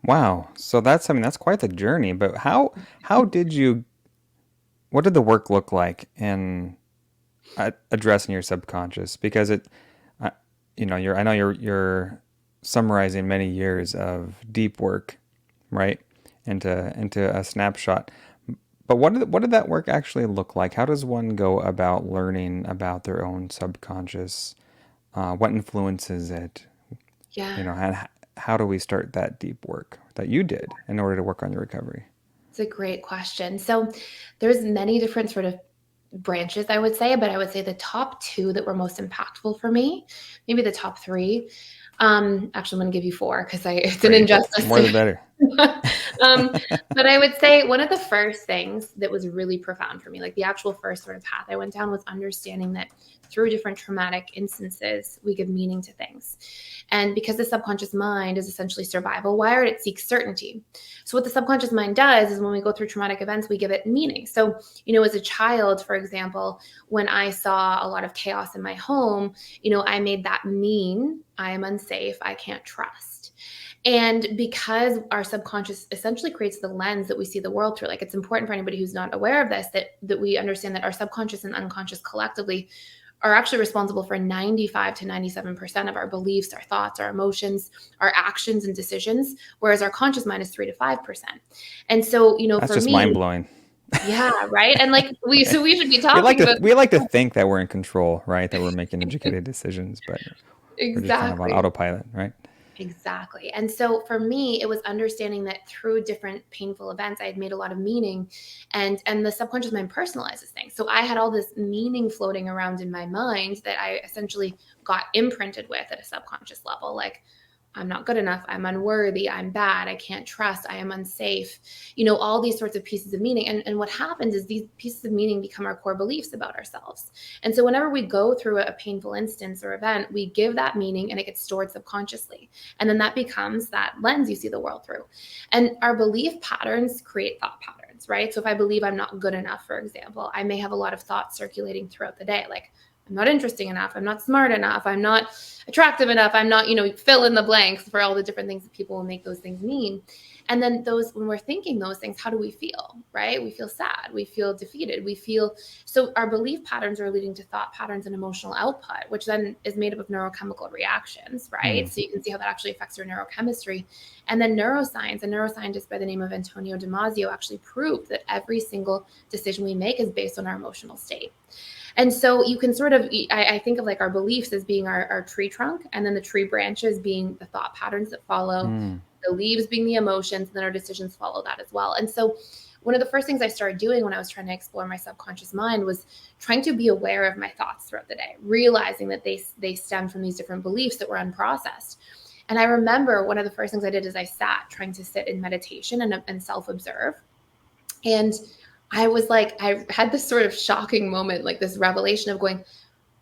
Wow. So that's quite the journey. But how did you? What did the work look like in addressing your subconscious? Because I, I know you're summarizing many years of deep work, right, into a snapshot. But what did that work actually look like? How does one go about learning about their own subconscious? What influences it? Yeah, How do we start that deep work that you did in order to work on your recovery? it's a great question. So there's many different sort of branches, I would say, but I would say the top two that were most impactful for me, maybe the top three. Actually, I'm going to give you four because it's an Great. injustice More the to. better. um, but I would say one of the first things that was really profound for me, like the actual first sort of path I went down, was understanding that through different traumatic instances, we give meaning to things. And because the subconscious mind is essentially survival wired, it seeks certainty. So, what the subconscious mind does is when we go through traumatic events, we give it meaning. So, as a child, for example, when I saw a lot of chaos in my home, I made that mean I am unsafe, I can't trust. And because our subconscious essentially creates the lens that we see the world through, like it's important for anybody who's not aware of this that we understand that our subconscious and unconscious collectively are actually responsible for 95 to 97% of our beliefs, our thoughts, our emotions, our actions and decisions, whereas our conscious mind is 3 to 5%. And so, That's for just mind me, blowing. yeah, right? And like we should be We like talking to about we like to think that we're in control, right? That we're making educated decisions, but we're just kind of on exactly. autopilot, right? Exactly. And so for me, it was understanding that through different painful events, I had made a lot of meaning, and the subconscious mind personalizes things. So I had all this meaning floating around in my mind that I essentially got imprinted with at a subconscious level. Like, I'm not good enough. I'm unworthy. I'm bad. I can't trust. I am unsafe. All these sorts of pieces of meaning. And what happens is these pieces of meaning become our core beliefs about ourselves. And so whenever we go through a painful instance or event, we give that meaning and it gets stored subconsciously. And then that becomes that lens you see the world through. And our belief patterns create thought patterns, right? So if I believe I'm not good enough, for example, I may have a lot of thoughts circulating throughout the day, like, I'm not interesting enough. I'm not smart enough. I'm not attractive enough. I'm not, fill in the blanks for all the different things that people will make those things mean. And then when we're thinking those things, how do we feel? Right? We feel sad. We feel defeated. So our belief patterns are leading to thought patterns and emotional output, which then is made up of neurochemical reactions, right? Hmm. So you can see how that actually affects your neurochemistry. And then neuroscience, a neuroscientist by the name of Antonio Damasio actually proved that every single decision we make is based on our emotional state. And so you can sort of, I think of like our beliefs as being our tree trunk, and then the tree branches being the thought patterns that follow, Hmm. the leaves being the emotions, and then our decisions follow that as well. And so one of the first things I started doing when I was trying to explore my subconscious mind was trying to be aware of my thoughts throughout the day, realizing that they stem from these different beliefs that were unprocessed. And I remember one of the first things I did is I sat trying to sit in meditation and self observe. And I was like, I had this sort of shocking moment, like this revelation of going,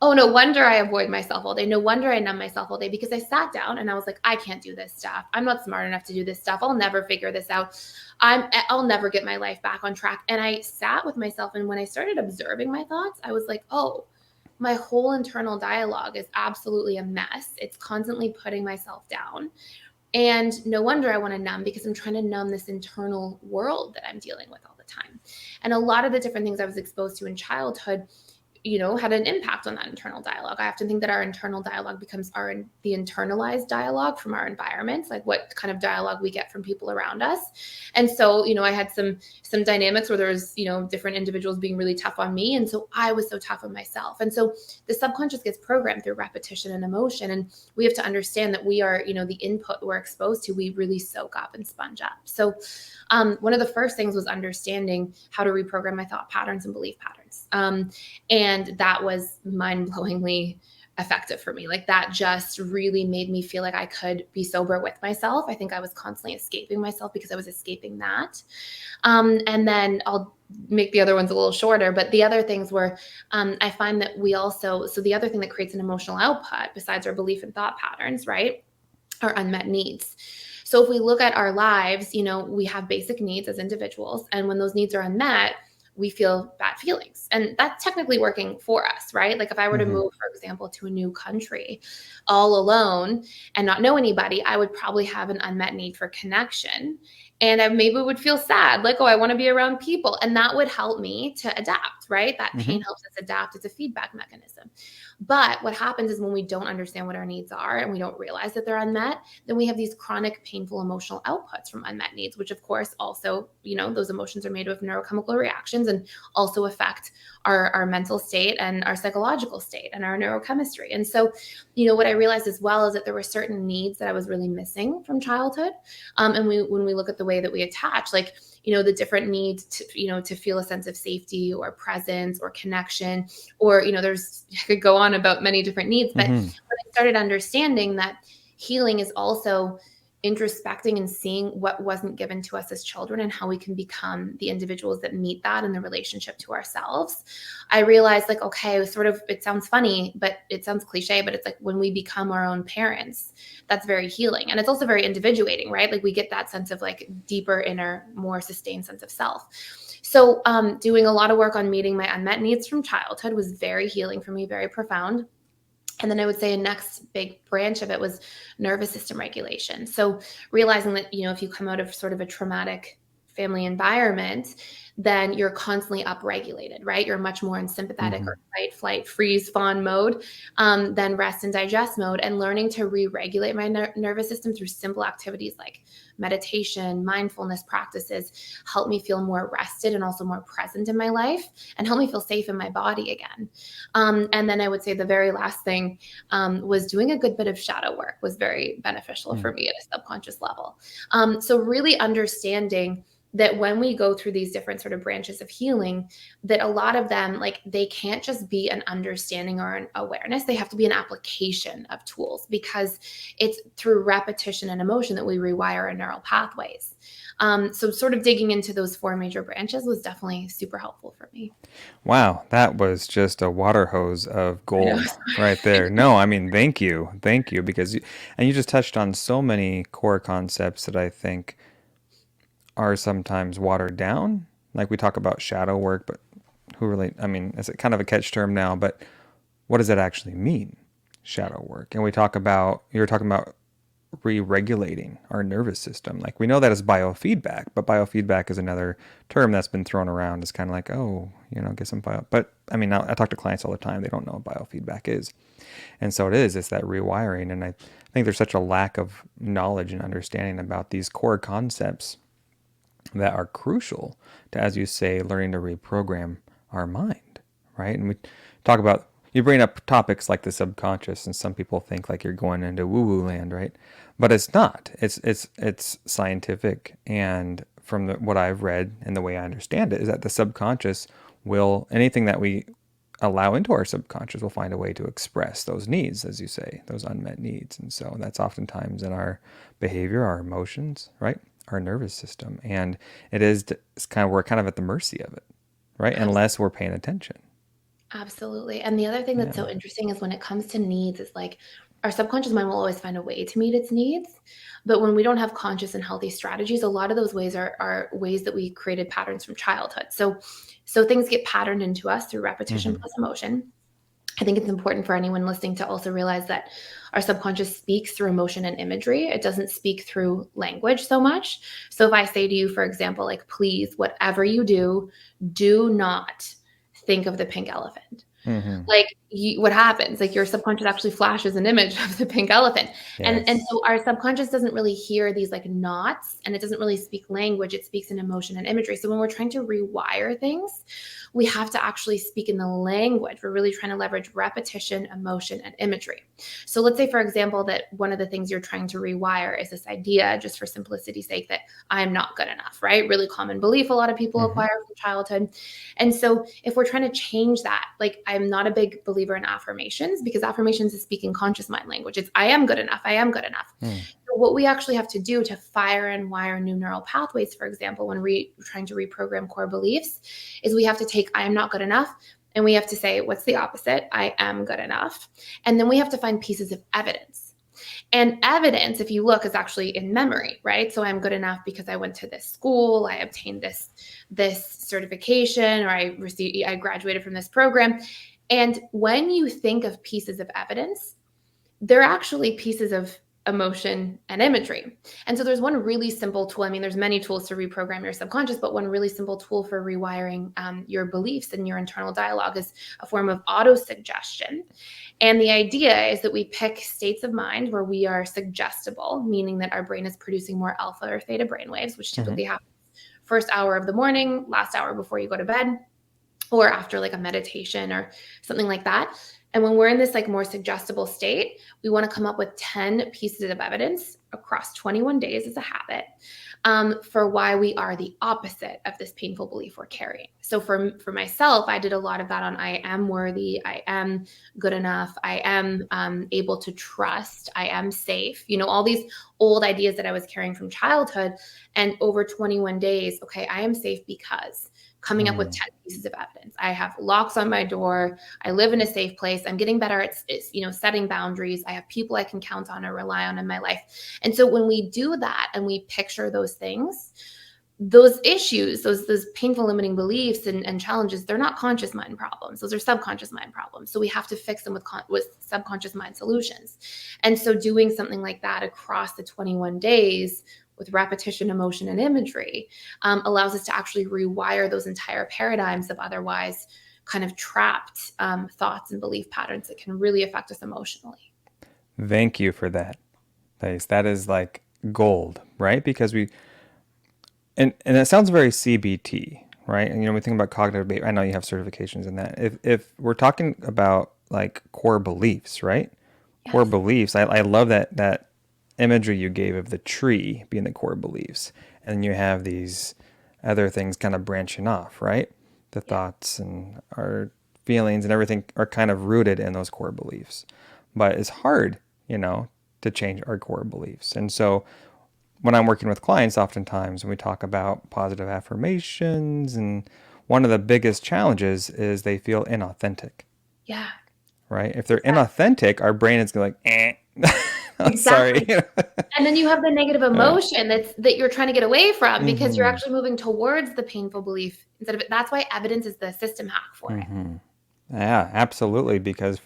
oh, no wonder I avoid myself all day. No wonder I numb myself all day, because I sat down and I was like, I can't do this stuff. I'm not smart enough to do this stuff. I'll never figure this out. I'll never get my life back on track. And I sat with myself. And when I started observing my thoughts, I was like, oh, my whole internal dialogue is absolutely a mess. It's constantly putting myself down. And no wonder I want to numb, because I'm trying to numb this internal world that I'm dealing with all the time. And a lot of the different things I was exposed to in childhood, had an impact on that internal dialogue. I often think that our internal dialogue becomes the internalized dialogue from our environments, like what kind of dialogue we get from people around us. And so, I had some dynamics where there was, different individuals being really tough on me, and so I was so tough on myself. And so the subconscious gets programmed through repetition and emotion, and we have to understand that we are, the input we're exposed to, we really soak up and sponge up. So one of the first things was understanding how to reprogram my thought patterns and belief patterns. And that was mind-blowingly effective for me. Like that just really made me feel like I could be sober with myself. I think I was constantly escaping myself because I was escaping that. And then I'll make the other ones a little shorter, but the other things were, I find that so the other thing that creates an emotional output besides our belief and thought patterns, right, are unmet needs. So if we look at our lives, we have basic needs as individuals. And when those needs are unmet, we feel bad feelings. And that's technically working for us, right? Like if I were to Mm-hmm. move, for example, to a new country all alone and not know anybody, I would probably have an unmet need for connection. And I maybe would feel sad, like, oh, I want to be around people. And that would help me to adapt, right? That Mm-hmm. pain helps us adapt. It's a feedback mechanism. But what happens is when we don't understand what our needs are and we don't realize that they're unmet, then we have these chronic, painful emotional outputs from unmet needs, which of course also, those emotions are made of neurochemical reactions and also affect our mental state and our psychological state and our neurochemistry. And so, what I realized as well is that there were certain needs that I was really missing from childhood. And when we look at the way that we attach, like, the different needs to feel a sense of safety or presence or connection, or, I could go on about many different needs, but when Mm-hmm. I started understanding that healing is also introspecting and seeing what wasn't given to us as children and how we can become the individuals that meet that in the relationship to ourselves, I realized, like, okay, sort of, it sounds funny, but it sounds cliche, but it's like when we become our own parents, that's very healing. And it's also very individuating, right? Like we get that sense of like deeper inner, more sustained sense of self. So doing a lot of work on meeting my unmet needs from childhood was very healing for me, very profound. And then I would say a next big branch of it was nervous system regulation. So realizing that, if you come out of sort of a traumatic family environment, then you're constantly upregulated, right? You're much more in sympathetic Mm-hmm. or fight, flight, freeze, fawn mode than rest and digest mode. And learning to re-regulate my nervous system through simple activities like meditation, mindfulness practices help me feel more rested and also more present in my life and help me feel safe in my body again. And then I would say the very last thing was doing a good bit of shadow work was very beneficial Mm-hmm. for me at a subconscious level. So really understanding that when we go through these different sort of branches of healing, that a lot of them, like, they can't just be an understanding or an awareness. They have to be an application of tools, because it's through repetition and emotion that we rewire our neural pathways. So sort of digging into those four major branches was definitely super helpful for me. Wow, that was just a water hose of I know. gold right there. No, I mean, thank you, because and you just touched on so many core concepts that I think are sometimes watered down. Like we talk about shadow work, but who really? I mean, it's kind of a catch term now, but what does that actually mean? Shadow work, and you're talking about re-regulating our nervous system. Like we know that as biofeedback, but biofeedback is another term that's been thrown around. It's kind of like, oh, get some bio. But I mean, I talk to clients all the time. They don't know what biofeedback is, and so it is. It's that rewiring, and I think there's such a lack of knowledge and understanding about these core concepts that are crucial to, as you say, learning to reprogram our mind, right? And we talk about, you bring up topics like the subconscious, and some people think like you're going into woo-woo land, right? But it's not. It's scientific, and from what I've read and the way I understand it is that the subconscious will, anything that we allow into our subconscious will find a way to express those needs, as you say, those unmet needs. And so that's oftentimes in our behavior, our emotions, right? Our nervous system. And we're kind of at the mercy of it, right? Unless we're paying attention. Absolutely. And the other thing that's Yeah. so interesting is when it comes to needs, is like our subconscious mind will always find a way to meet its needs. But when we don't have conscious and healthy strategies, a lot of those ways are ways that we created patterns from childhood. So things get patterned into us through repetition Mm-hmm. plus emotion. I think it's important for anyone listening to also realize that our subconscious speaks through emotion and imagery. It doesn't speak through language so much. So if I say to you, for example, like, please, whatever you do not think of the pink elephant. Mm-hmm. Like, what happens? Like, your subconscious actually flashes an image of the pink elephant, and Yes. so our subconscious doesn't really hear these like knots, and it doesn't really speak language. It speaks in emotion and imagery. So when we're trying to rewire things, we have to actually speak in the language. We're really trying to leverage repetition, emotion, and imagery. So let's say, for example, that one of the things you're trying to rewire is this idea, just for simplicity's sake, that I'm not good enough, right? Really common belief a lot of people Mm-hmm. acquire from childhood. And so if we're trying to change that, like, I'm not a big believer in affirmations, because affirmations is speaking conscious mind language. It's I am good enough. I am good enough. Mm. So what we actually have to do to fire and wire new neural pathways, for example, when trying to reprogram core beliefs, is we have to take I am not good enough and we have to say, what's the opposite? I am good enough. And then we have to find pieces of evidence. And evidence, if you look, is actually in memory, right? So I'm good enough because I went to this school, I obtained this certification, or I graduated from this program. And when you think of pieces of evidence, they're actually pieces of emotion and imagery. And so there's one really simple tool. I mean, there's many tools to reprogram your subconscious, but one really simple tool for rewiring your beliefs and your internal dialogue is a form of auto-suggestion. And the idea is that we pick states of mind where we are suggestible, meaning that our brain is producing more alpha or theta brainwaves, which Mm-hmm. typically happens first hour of the morning, last hour before you go to bed, or after like a meditation or something like that. And when we're in this like more suggestible state, we want to come up with 10 pieces of evidence across 21 days as a habit, for why we are the opposite of this painful belief we're carrying. So for myself, I did a lot of that on I am worthy, I am good enough, I am able to trust, I am safe. All these old ideas that I was carrying from childhood. And over 21 days, okay, I am safe because coming up with 10 pieces of evidence. I have locks on my door. I live in a safe place. I'm getting better at setting boundaries. I have people I can count on or rely on in my life. And so when we do that and we picture those things, those issues, those painful limiting beliefs and challenges, they're not conscious mind problems. Those are subconscious mind problems. So we have to fix them with subconscious mind solutions. And so doing something like that across the 21 days with repetition, emotion, and imagery allows us to actually rewire those entire paradigms of otherwise kind of trapped thoughts and belief patterns that can really affect us emotionally. Thank you for that, Thais. That is like gold, right? Because and that sounds very CBT, right? And we think about cognitive behavior. I know you have certifications in that. If we're talking about like core beliefs, right? Core Yes. beliefs. I love that imagery you gave of the tree being the core beliefs, and you have these other things kind of branching off, right? The Yeah. thoughts and our feelings and everything are kind of rooted in those core beliefs, but it's hard, to change our core beliefs. And so when I'm working with clients, oftentimes when we talk about positive affirmations, and one of the biggest challenges is they feel inauthentic, Yeah. right? If they're Exactly. inauthentic, our brain is going like, sorry. Exactly. And then you have the negative Uh, emotion that you're trying to get away from because you're mm-hmm, actually moving towards the painful belief instead of it. That's why evidence is the system hack for it. mm-hmm. Yeah, absolutely. Because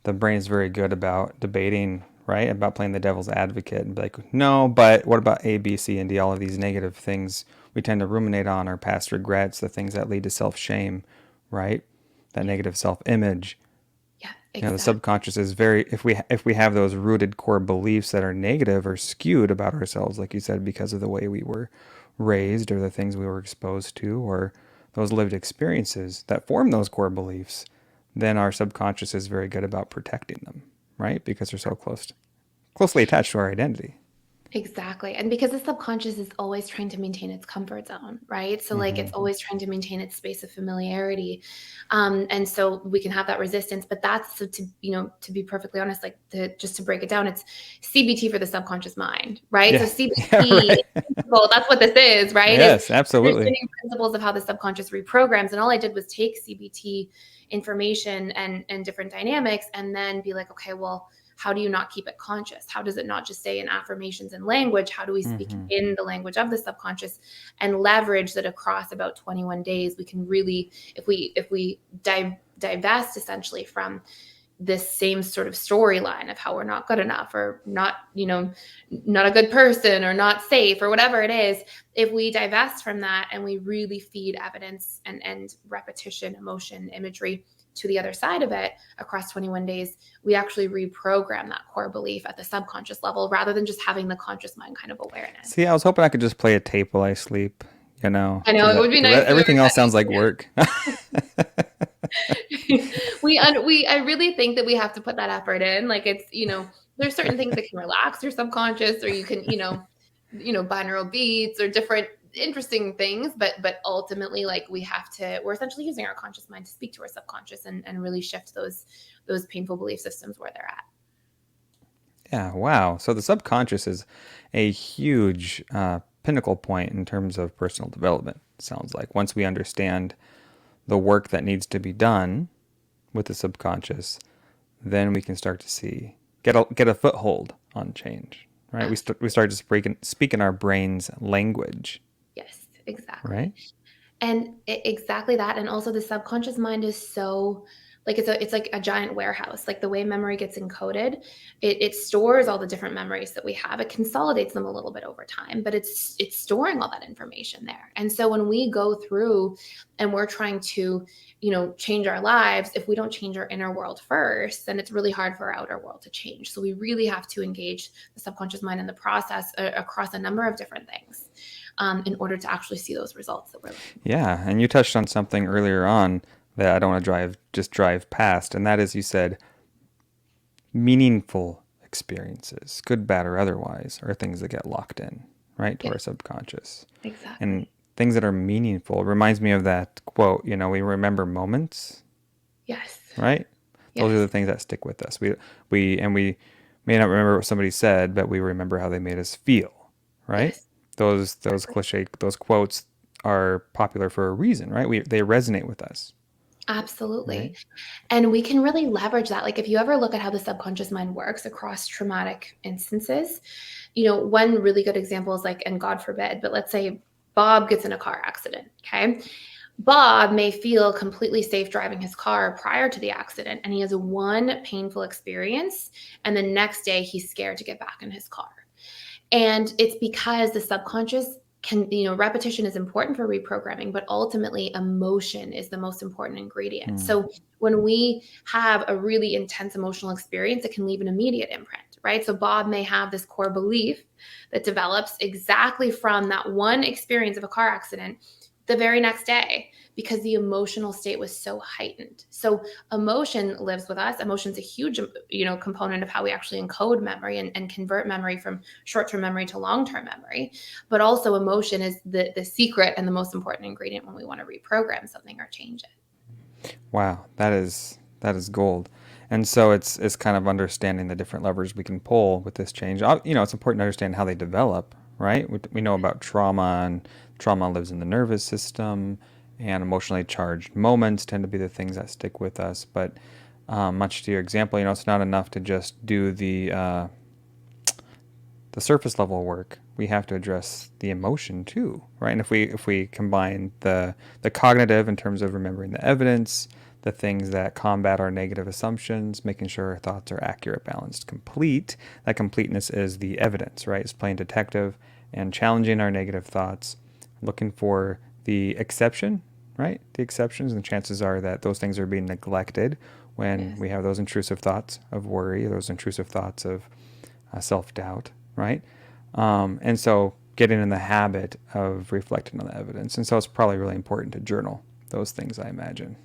the brain is very good about debating, right? About playing the devil's advocate and be like, no, but what about A, B, C, and D? All of these negative things we tend to ruminate on our past regrets, the things that lead to self shame, right? That Yeah. negative self image. Yeah. The Exactly. subconscious is very if we have those rooted core beliefs that are negative or skewed about ourselves, like you said, because of the way we were raised or the things we were exposed to or those lived experiences that form those core beliefs, then our subconscious is very good about protecting them, right? Because they're so closely attached to our identity. Exactly. And because the subconscious is always trying to maintain its comfort zone, right? So like Mm-hmm. it's always trying to maintain its space of familiarity. And so we can have that resistance, but that's so to be perfectly honest, like just to break it down, it's CBT for the subconscious mind, right? So Yeah. Yeah. CBT, Right. well, that's what this is, right? Is Yes. Absolutely. understanding principles of how the subconscious reprograms. And all I did was take CBT information and different dynamics and then be like, okay, well, how do you not keep it conscious? How does it not just stay in affirmations and language? How do we speak Mm-hmm. in the language of the subconscious and leverage that across about 21 days? We can really, if we divest essentially from this same sort of storyline of how we're not good enough or not, not a good person or not safe or whatever it is, if we divest from that and we really feed evidence and repetition, emotion, imagery to the other side of it across 21 days, we actually reprogram that core belief at the subconscious level rather than just having the conscious mind kind of awareness. See, I was hoping I could just play a tape while I sleep, I know because it would be nice everything else sounds like work. I really think that we have to put that effort in. Like it's, there's certain things that can relax your subconscious or you can, binaural beats or different interesting things, but ultimately like we're essentially using our conscious mind to speak to our subconscious and really shift those painful belief systems where they're at. Yeah, wow. So the subconscious is a huge pinnacle point in terms of personal development, sounds like. Once we understand the work that needs to be done with the subconscious, then we can start to get a foothold on change, right? We Absolutely. start to speak in our brain's language, Yes, exactly. right? And exactly that. And also the subconscious mind is so like it's like a giant warehouse. Like the way memory gets encoded, it stores all the different memories that we have. It consolidates them a little bit over time, but it's storing all that information there. And so when we go through and we're trying to, change our lives, if we don't change our inner world first, then it's really hard for our outer world to change. So we really have to engage the subconscious mind in the process across a number of different things in order to actually see those results that we're looking for. Yeah, and you touched on something earlier on that I don't want to just drive past, and that is you said meaningful experiences, good, bad, or otherwise, are things that get locked in, right, to Yeah, our subconscious. And exactly. things that are meaningful reminds me of that quote, we remember moments, Yes. right? Those are the Yes. things that stick with us. We may not remember what somebody said, but we remember how they made us feel, right? Yes. Those Exactly. cliche those quotes are popular for a reason, right? They resonate with us, right? Absolutely. And we can really leverage that. Like if you ever look at how the subconscious mind works across traumatic instances, one really good example is like, and God forbid, but let's say Bob gets in a car accident. Okay. Bob may feel completely safe driving his car prior to the accident, and he has one painful experience. And the next day, he's scared to get back in his car. And it's because the subconscious repetition is important for reprogramming, but ultimately emotion is the most important ingredient. Hmm. So when we have a really intense emotional experience, it can leave an immediate imprint, right? So Bob may have this core belief that develops exactly from that one experience of a car accident the very next day because the emotional state was so heightened. So emotion lives with us. Emotion's a huge, component of how we actually encode memory and convert memory from short-term memory to long-term memory. But also emotion is the secret and the most important ingredient when we want to reprogram something or change it. Wow, that is gold. And so it's kind of understanding the different levers we can pull with this change. It's important to understand how they develop, right? We know about trauma, and trauma lives in the nervous system, and emotionally charged moments tend to be the things that stick with us. But much to your example, it's not enough to just do the surface level work. We have to address the emotion too, right? And if we combine the cognitive in terms of remembering the evidence, the things that combat our negative assumptions, making sure our thoughts are accurate, balanced, complete. That completeness is the evidence, right? It's playing detective and challenging our negative thoughts, looking for the exception, right? The exceptions, and chances are that those things are being neglected when Yes. we have those intrusive thoughts of worry, those intrusive thoughts of self doubt, right? And so getting in the habit of reflecting on the evidence. And so it's probably really important to journal those things, I imagine.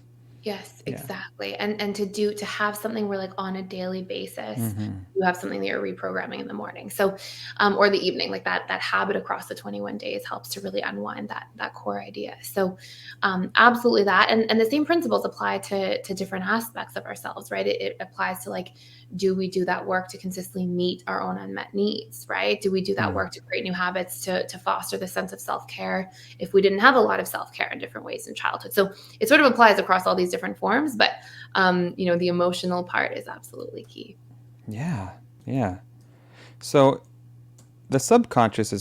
Yes, Yeah. exactly. And to have something where like on a daily basis, Mm-hmm. you have something that you're reprogramming in the morning. So or the evening, like that habit across the 21 days helps to really unwind that core idea. So absolutely that. And the same principles apply to different aspects of ourselves, right? It applies to like, do we do that work to consistently meet our own unmet needs, right? Do we do that Mm. work to create new habits to foster the sense of self-care if we didn't have a lot of self-care in different ways in childhood? So it sort of applies across all these different forms, but the emotional part is absolutely key. Yeah. Yeah. So the subconscious is